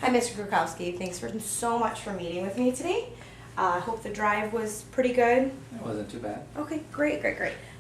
Hi, Mr. Krukowski. Thanks so much for meeting with me today. I hope the drive was pretty good. It wasn't too bad. Okay, great.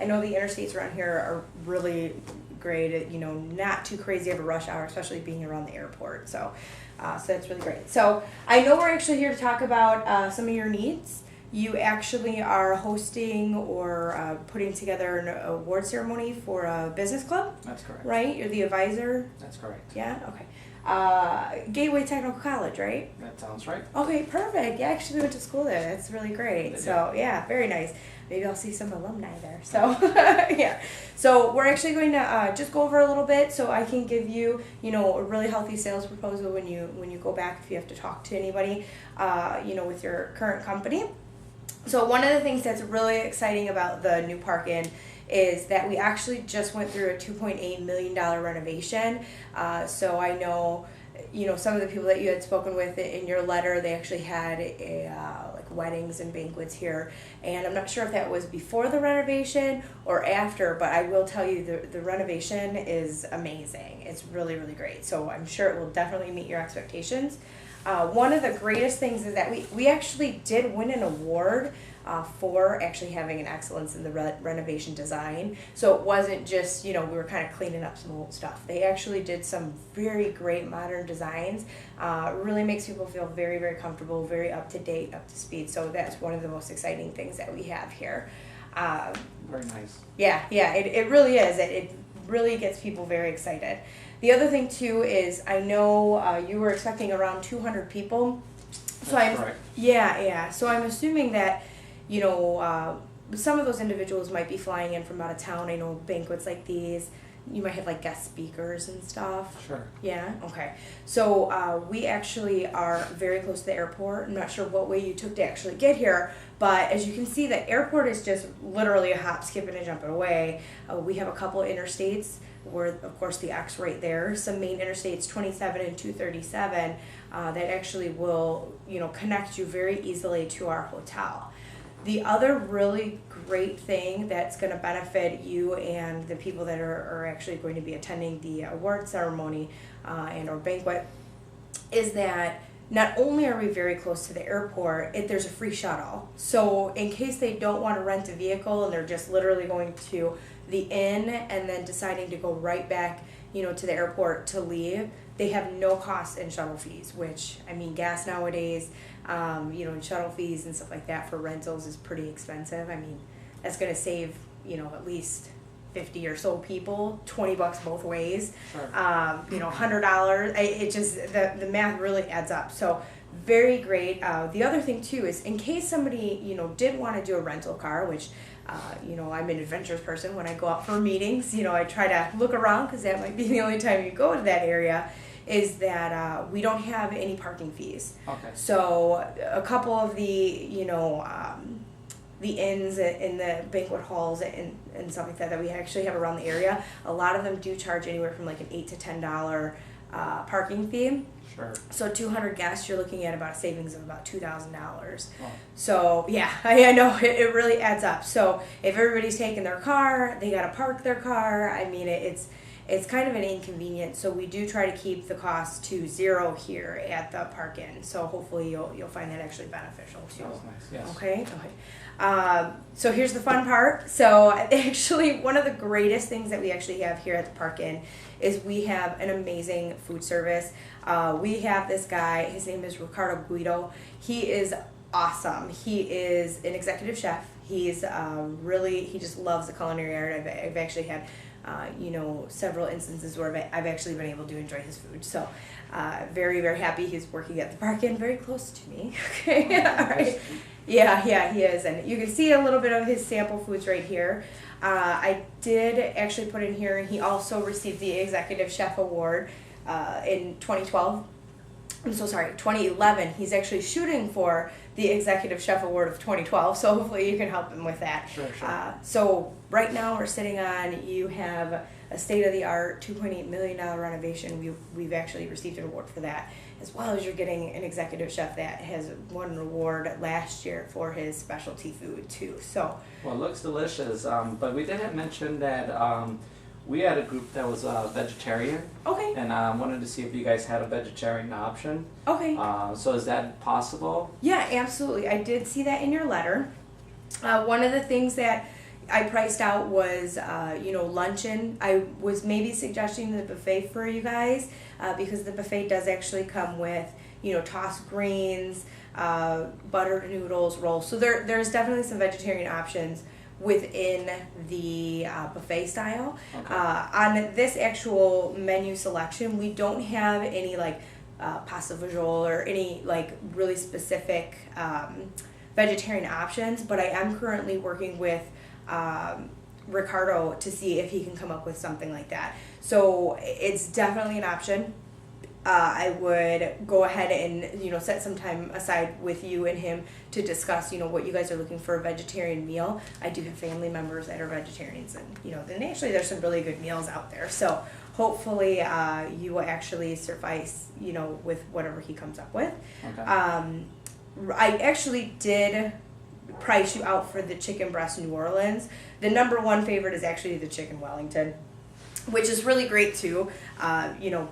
I know the interstates around here are really great. Not too crazy of a rush hour, especially being around the airport. So that's really great. So I know we're actually here to talk about some of your needs. You actually are hosting or putting together an award ceremony for a business club. That's correct. Right? You're the advisor. That's correct. Yeah. Okay. Gateway Technical College, right? That sounds right. Okay, perfect. Yeah, actually we went to school there. That's really great. So yeah, very nice. Maybe I'll see some alumni there. So yeah. So we're actually going to just go over a little bit so I can give you, a really healthy sales proposal when you go back if you have to talk to anybody, with your current company. So one of the things that's really exciting about the new park-in is that we actually just went through a $2.8 million renovation. So I know, some of the people that you had spoken with in your letter, they actually had like weddings and banquets here. And I'm not sure if that was before the renovation or after, but I will tell you the renovation is amazing. It's really, really great. So I'm sure it will definitely meet your expectations. One of the greatest things is that we actually did win an award for actually having an excellence in the renovation design. So it wasn't just, we were kind of cleaning up some old stuff. They actually did some very great modern designs. Really makes people feel very, very comfortable, very up to date, up to speed. So that's one of the most exciting things that we have here. Very nice. Yeah, it really is. It really gets people very excited. The other thing too is I know you were expecting around 200 people. So That's correct. Yeah. So I'm assuming that, some of those individuals might be flying in from out of town. I know banquets like these, you might have like guest speakers and stuff. Sure. Yeah, okay. So we actually are very close to the airport. I'm not sure what way you took to actually get here, but as you can see, the airport is just literally a hop, skip, and a jump away. We have a couple of interstates where, of course, the X right there. Some main interstates, 27 and 237, that actually will, connect you very easily to our hotel. The other really great thing that's going to benefit you and the people that are actually going to be attending the award ceremony and or banquet is that not only are we very close to the airport, there's a free shuttle. So in case they don't want to rent a vehicle and they're just literally going to the inn and then deciding to go right back, to the airport to leave, they have no cost in shuttle fees, which, gas nowadays, and shuttle fees and stuff like that for rentals is pretty expensive. That's going to save, at least 50 or so people, $20 both ways. Sure. $100. It just, the math really adds up. So very great. The other thing too is in case somebody, did want to do a rental car, which, I'm an adventurous person. When I go out for meetings, I try to look around because that might be the only time you go to that area, is that we don't have any parking fees. Okay. So a couple of the, the inns in the banquet halls and stuff like that we actually have around the area, a lot of them do charge anywhere from like an $8 to $10 parking fee. Sure. So 200 guests, you're looking at about a savings of about $2,000. Wow. So yeah, I know it really adds up. So if everybody's taking their car, they got to park their car. It's kind of an inconvenience. So we do try to keep the cost to zero here at the park-in. So hopefully you'll find that actually beneficial too. That was nice. Yes. Okay. So here's the fun part. So actually one of the greatest things that we actually have here at the park-in is we have an amazing food service. We have this guy, his name is Ricardo Guido. He is awesome. He is an executive chef. He's he just loves the culinary art. I've actually had several instances where I've actually been able to enjoy his food. So very, very happy he's working at the park-in, very close to me. Okay, all right. Yeah, he is. And you can see a little bit of his sample foods right here. I did actually put in here, he also received the Executive Chef Award in 2012. I'm so sorry, 2011. He's actually shooting for the Executive Chef Award of 2012, so hopefully you can help him with that. Sure. So right now we're sitting on, you have a state-of-the-art $2.8 million renovation. We've actually received an award for that, as well as you're getting an executive chef that has won an award last year for his specialty food too. So Well, it looks delicious, but we didn't mention that We had a group that was vegetarian, Okay. and wanted to see if you guys had a vegetarian option. Okay. So is that possible? Yeah, absolutely. I did see that in your letter. One of the things that I priced out was, luncheon. I was maybe suggesting the buffet for you guys because the buffet does actually come with, tossed greens, buttered noodles, rolls. So there's definitely some vegetarian options within the buffet style. Okay. On this actual menu selection, we don't have any pasta visual or any really specific vegetarian options, but I am currently working with Ricardo to see if he can come up with something like that. So it's definitely an option. I would go ahead and set some time aside with you and him to discuss what you guys are looking for a vegetarian meal. I do have family members that are vegetarians, and then actually there's some really good meals out there. So hopefully you will actually suffice with whatever he comes up with. Okay. I actually did price you out for the chicken breast New Orleans. The number one favorite is actually the chicken Wellington, which is really great too.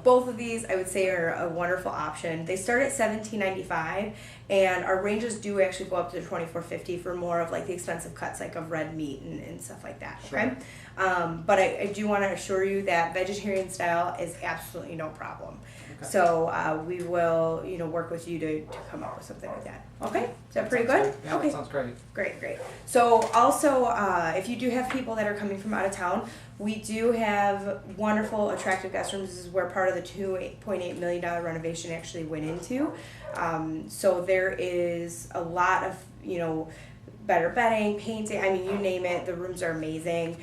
Both of these I would say are a wonderful option. They start at $17.95, and our ranges do actually go up to $24.50 for more of the expensive cuts of red meat and stuff like that. Okay, Sure. but I do want to assure you that vegetarian style is absolutely no problem. Okay. So we will work with you to come up with something like that. Okay, is that pretty Sounds good? Yeah, Okay. that sounds great. Great. So also, if you do have people that are coming from out of town, we do have wonderful, attractive guest rooms. This is where part of the $2.8 million renovation actually went into. So there is a lot of, better bedding, painting, I mean, you name it, the rooms are amazing.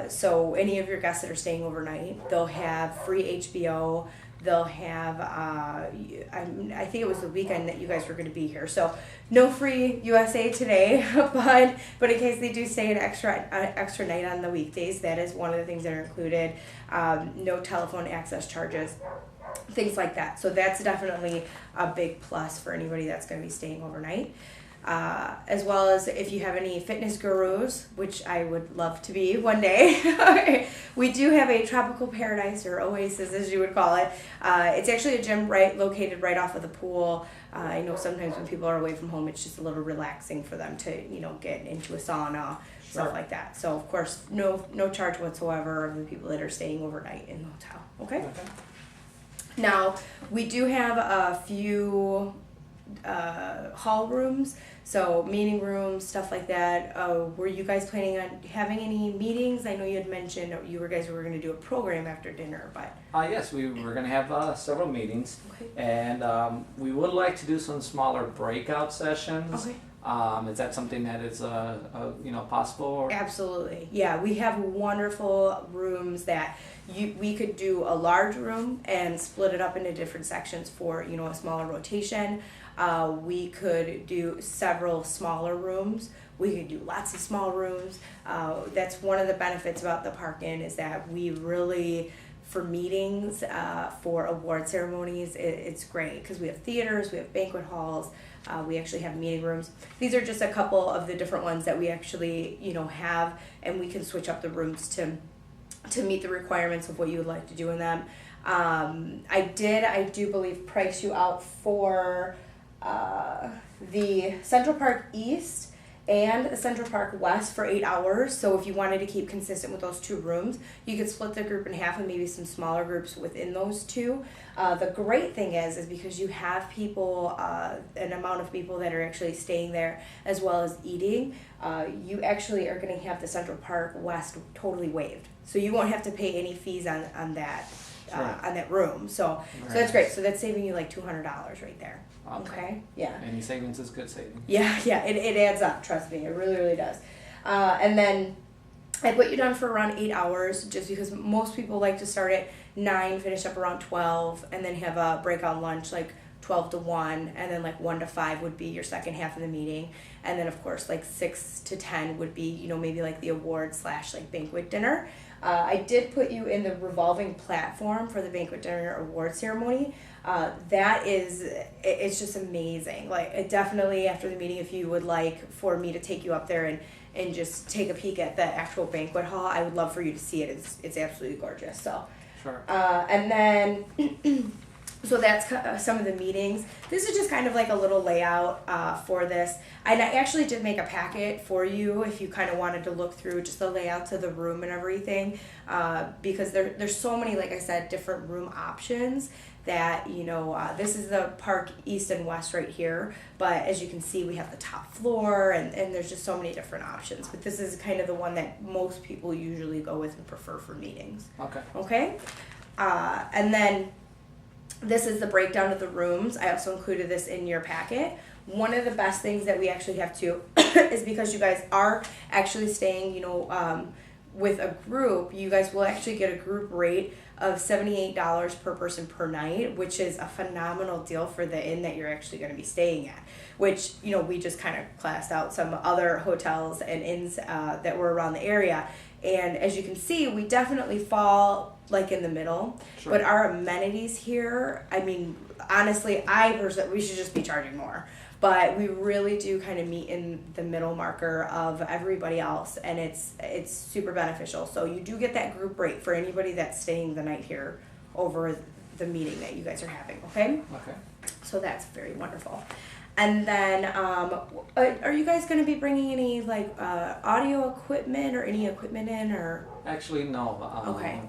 So any of your guests that are staying overnight, they'll have free HBO. They'll have, I think it was the weekend that you guys were going to be here. So no free USA Today, but in case they do stay an extra night on the weekdays, that is one of the things that are included. No telephone access charges, things like that. So that's definitely a big plus for anybody that's going to be staying overnight. As well as if you have any fitness gurus, which I would love to be one day. We do have a tropical paradise, or oasis as you would call it. It's actually a gym located right off of the pool. I know sometimes when people are away from home, it's just a little relaxing for them to get into a sauna, stuff like that. So of course, no charge whatsoever of the people that are staying overnight in the hotel. Okay. Now we do have a few hall rooms, so meeting rooms, stuff like that. Were you guys planning on having any meetings? I know you had mentioned you guys were going to do a program after dinner, but Yes, we were going to have several meetings, okay. and we would like to do some smaller breakout sessions. Okay. Is that something that is possible? Or? Absolutely, yeah. We have wonderful rooms that we could do a large room and split it up into different sections for a smaller rotation. We could do several smaller rooms. We could do lots of small rooms. That's one of the benefits about the Park Inn is that we really, for meetings, for award ceremonies, it's great because we have theaters, we have banquet halls, we actually have meeting rooms. These are just a couple of the different ones that we actually have, and we can switch up the rooms to meet the requirements of what you would like to do in them. I do believe, price you out for the Central Park East and the Central Park West for 8 hours. So if you wanted to keep consistent with those two rooms, you could split the group in half and maybe some smaller groups within those two. The great thing is because you have people, an amount of people that are actually staying there as well as eating, you actually are going to have the Central Park West totally waived. So you won't have to pay any fees on that. Sure. On that room, so that's great. So that's saving you like $200 right there. Okay. Yeah. Any savings is good savings. Yeah. It adds up. Trust me, it really does. And then I put you down for around 8 hours, just because most people like to start at 9, finish up around 12, and then have a breakout lunch like 12 to 1, and then like 1 to 5 would be your second half of the meeting, and then of course like 6 to 10 would be maybe like the award / like banquet dinner. I did put you in the revolving platform for the banquet dinner award ceremony. It's just amazing. Like, it definitely, after the meeting, if you would like for me to take you up there and just take a peek at the actual banquet hall, I would love for you to see it. It's absolutely gorgeous. So, Sure. And then. So that's some of the meetings. This is just kind of like a little layout for this. And I actually did make a packet for you if you kind of wanted to look through just the layouts of the room and everything, because there's so many, like I said, different room options that, this is the park east and west right here. But as you can see, we have the top floor and there's just so many different options. But this is kind of the one that most people usually go with and prefer for meetings. Okay. Okay? And then this is the breakdown of the rooms. I also included this in your packet. One of the best things that we actually have too is because you guys are actually staying, with a group, you guys will actually get a group rate of $78 per person per night, which is a phenomenal deal for the inn that you're actually going to be staying at, which, we just kind of classed out some other hotels and inns that were around the area. And as you can see, we definitely fall like in the middle. Sure. But our amenities here, I mean, honestly, we should just be charging more. But we really do kind of meet in the middle marker of everybody else, and it's super beneficial. So you do get that group rate for anybody that's staying the night here over the meeting that you guys are having, okay? Okay. So that's very wonderful. And then, are you guys going to be bringing any audio equipment or any equipment in, or? Actually, no. Okay.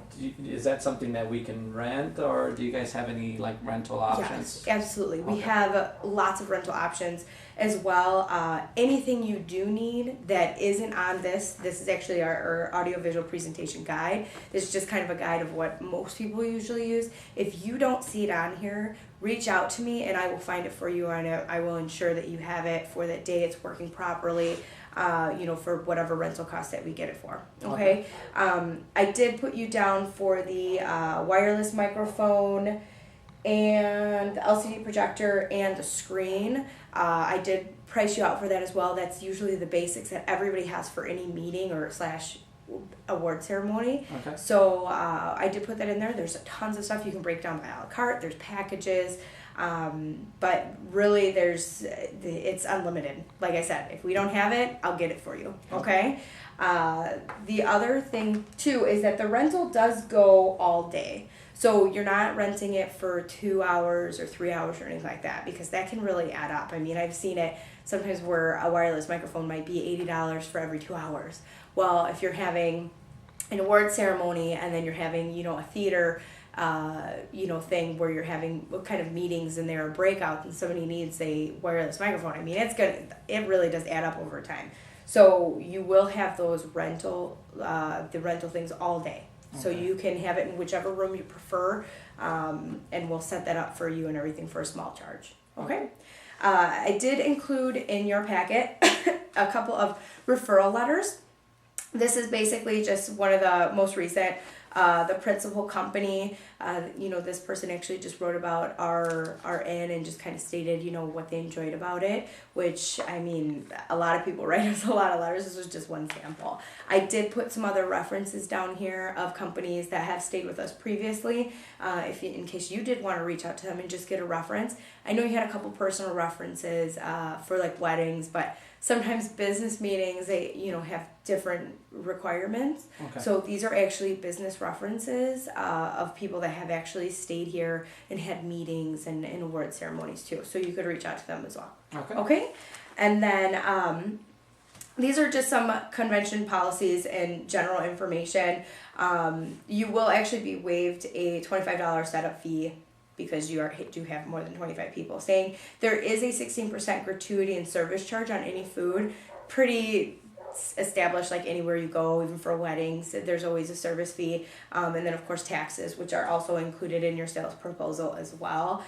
Is that something that we can rent, or do you guys have any rental options? Yes, absolutely. We have lots of rental options as well. Anything you do need that isn't on this is actually our audiovisual presentation guide. This is just kind of a guide of what most people usually use. If you don't see it on here, reach out to me and I will find it for you, and I will ensure that you have it for that day it's working properly, for whatever rental cost that we get it for. Okay? I did put you down for the wireless microphone and the LCD projector and the screen. I did price you out for that as well. That's usually the basics that everybody has for any meeting or / award ceremony. Okay. So I did put that in there. There's tons of stuff you can break down by a la carte. There's packages, but really it's unlimited. Like I said, if we don't have it, I'll get it for you. Okay. The other thing too is that the rental does go all day. So you're not renting it for 2 hours or 3 hours or anything like that, because that can really add up. I mean, I've seen it sometimes where a wireless microphone might be $80 for every 2 hours. Well, if you're having an award ceremony and then you're having, a theater, thing where you're having kind of meetings and there are breakouts and somebody needs a wireless microphone, I mean, it really does add up over time. So you will have those the rental things all day. Okay. So you can have it in whichever room you prefer, and we'll set that up for you and everything for a small charge. Okay? I did include in your packet a couple of referral letters. This is basically just one of the most recent. The principal company, this person actually just wrote about our inn and just kind of stated, what they enjoyed about it, which, I mean, a lot of people write us a lot of letters. This was just one sample. I did put some other references down here of companies that have stayed with us previously, in case you did want to reach out to them and just get a reference. I know you had a couple personal references for weddings, but sometimes business meetings, they, have different requirements. Okay. So these are actually business references of people that have actually stayed here and had meetings and award ceremonies too. So you could reach out to them as well. Okay? And then these are just some convention policies and general information. You will actually be waived a $25 setup fee because you do have more than 25 people staying. There is a 16% gratuity and service charge on any food. Pretty established anywhere you go, even for weddings. There's always a service fee. And then, of course, taxes, which are also included in your sales proposal as well.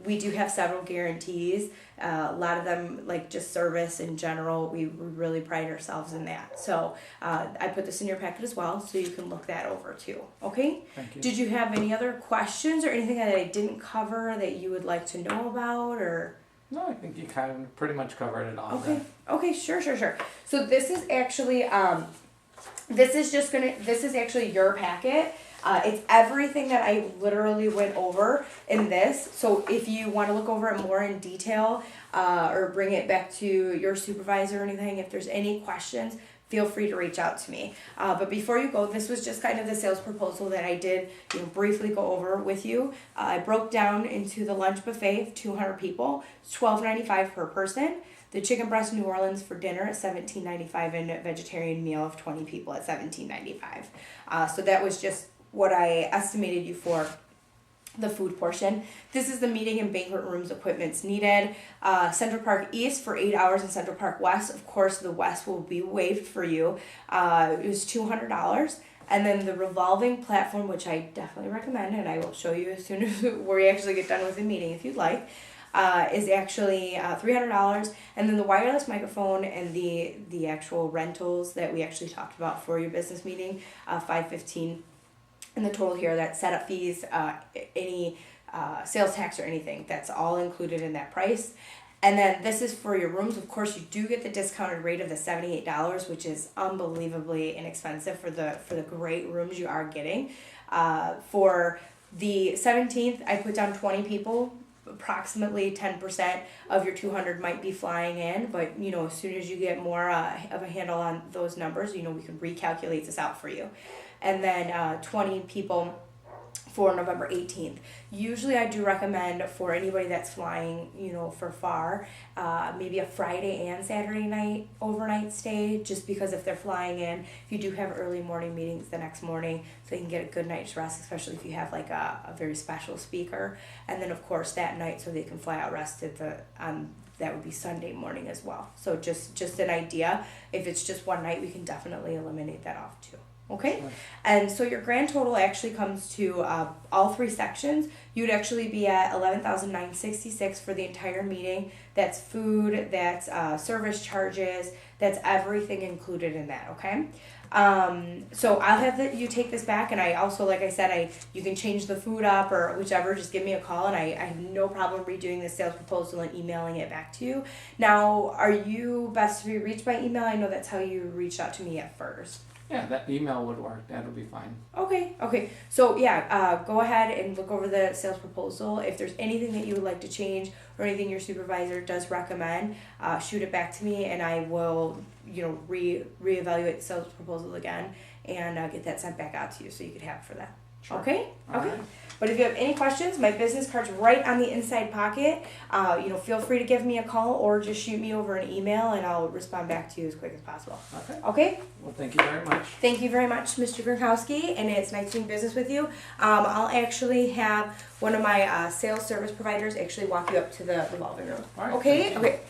We do have several guarantees. A lot of them, just service in general, we really pride ourselves in that. So I put this in your packet as well, so you can look that over too. Okay? Thank you. Did you have any other questions or anything that I didn't cover that you would like to know about, or? No, I think you kind of pretty much covered it all. Okay. Okay, sure. So this is actually, this is actually your packet. It's everything that I literally went over in this. So if you want to look over it more in detail, or bring it back to your supervisor or anything, if there's any questions, feel free to reach out to me. But before you go, this was just kind of the sales proposal that I did, briefly go over with you. I broke down into the lunch buffet of 200 people, it's $12.95 per person. The chicken breast New Orleans for dinner at $17.95, and a vegetarian meal of 20 people at $17.95. So that was just what I estimated you for the food portion. This is the meeting and banquet rooms equipments needed. Central Park East for 8 hours, and Central Park West, of course, the West will be waived for you. It was $200. And then the revolving platform, which I definitely recommend, and I will show you as soon as we actually get done with the meeting if you'd like, is actually $300. And then the wireless microphone and the actual rentals that we actually talked about for your business meeting, $515. And the total here, that setup fees, any sales tax or anything, that's all included in that price. And then this is for your rooms. Of course, you do get the discounted rate of the $78, which is unbelievably inexpensive for the great rooms you are getting. For the 17th, I put down 20 people. Approximately 10% of your 200 might be flying in, but as soon as you get more of a handle on those numbers, we can recalculate this out for you. And then 20 people for November 18th. Usually I do recommend for anybody that's flying, for far, maybe a Friday and Saturday night overnight stay, just because if they're flying in, if you do have early morning meetings the next morning, so you can get a good night's rest, especially if you have like a very special speaker. And then of course that night, so they can fly out rested, that would be Sunday morning as well. So just an idea. If it's just one night, we can definitely eliminate that off too. Okay, sure. And so your grand total actually comes to all three sections. You'd actually be at $11,966 for the entire meeting. That's food, that's service charges, that's everything included in that. Okay, so I'll have you take this back, and I also, like I said, you can change the food up or whichever. Just give me a call, and I have no problem redoing the sales proposal and emailing it back to you. Now, are you best to be reached by email? I know that's how you reached out to me at first. Yeah, that email would work. That would be fine. Okay. So yeah, go ahead and look over the sales proposal. If there's anything that you would like to change or anything your supervisor does recommend, shoot it back to me, and I will, reevaluate the sales proposal again and get that sent back out to you so you could have it for that. Sure. Okay. All right. But if you have any questions, my business card's right on the inside pocket. Feel free to give me a call or just shoot me over an email, and I'll respond back to you as quick as possible. Okay? Well, thank you very much. Thank you very much, Mr. Gronkowski, and it's nice doing business with you. I'll actually have one of my sales service providers actually walk you up to the revolving room. All right. Okay? Okay.